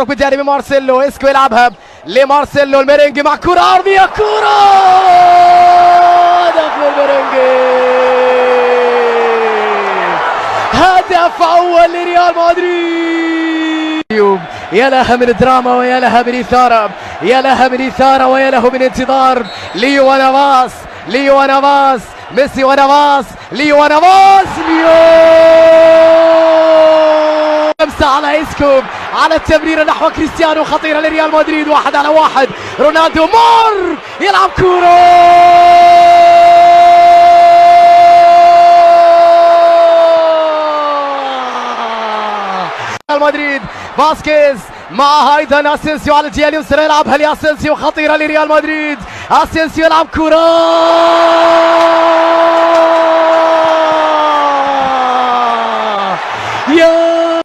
بجانب مارسيلو. اسكو يلعبها لمارسيلو. الميرينجي مع كرة عرضية. كرة هدف للميرينجي. هدف أول لريال مدريد. يا لها من دراما ويا لها من إثارة، يا لها من إثارة ويا له من انتظار. ليو ونافاس، ليو ونافاس، ميسي ونافاس، ليو ونافاس. لمسة على اسكو على التمريرة نحو كريستيانو، خطيرة لريال مدريد. 1 على 1. رونالدو مر يلعب كورة. ريال مدريد. فاسكيز مع ايضا اسينسيو على الجهة اليسرى، يلعبها لاسينسيو، خطيرة لريال مدريد. اسينسيو يلعب كورة.